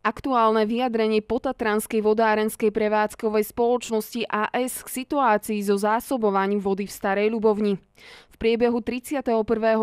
Aktuálne vyjadrenie Potatranskej vodárenskej prevádzkovej spoločnosti AS k situácii so zásobovaním vody v Starej Ľubovni. V priebehu 31.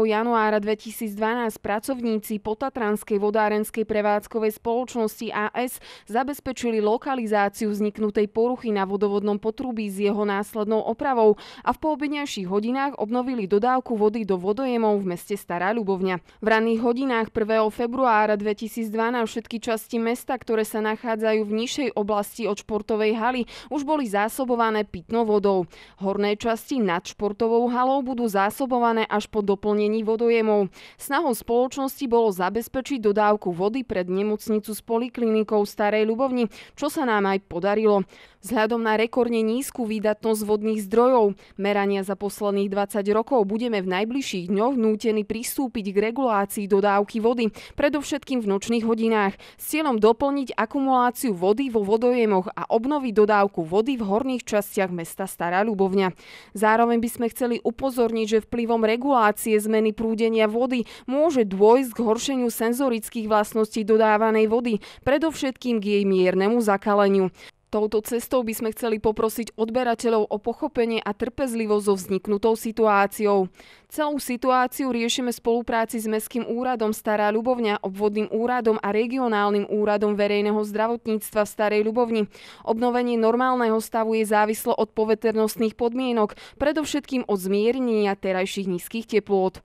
januára 2012 pracovníci Potatranskej vodárenskej prevádzkovej spoločnosti AS zabezpečili lokalizáciu vzniknutej poruchy na vodovodnom potrubí s jeho následnou opravou a v poobedňajších hodinách obnovili dodávku vody do vodojemov v meste Stará Ľubovňa. V ranných hodinách 1. februára 2012 všetky časti mesta, ktoré sa nachádzajú v nižšej oblasti od športovej haly, už boli zásobované pitnou vodou. Horné časti nad športovou halou budú zásobované až po doplnení vodojemov. Snahou spoločnosti bolo zabezpečiť dodávku vody pred nemocnicu s poliklinikou Starej Ľubovni, čo sa nám aj podarilo. Vzhľadom na rekordne nízku výdatnosť vodných zdrojov, merania za posledných 20 rokov, budeme v najbližších dňoch nútení pristúpiť k regulácii dodávky vody, predovšetkým v nočných hodinách, s cieľom doplniť akumuláciu vody vo vodojemoch a obnoviť dodávku vody v horných častiach mesta Stará Ľubovňa. Zároveň by sme chceli upozorniť, že vplyvom regulácie zmeny prúdenia vody môže dôjsť k horšeniu senzorických vlastností dodávanej vody, predovšetkým k jej miernemu zakaleniu. Touto cestou by sme chceli poprosiť odberateľov o pochopenie a trpezlivosť so vzniknutou situáciou. Celú situáciu riešime v spolupráci s Mestským úradom Stará Ľubovňa, obvodným úradom a regionálnym úradom verejného zdravotníctva v Starej Ľubovni. Obnovenie normálneho stavu je závislo od poveternostných podmienok, predovšetkým od zmiernenia terajších nízkych teplôt.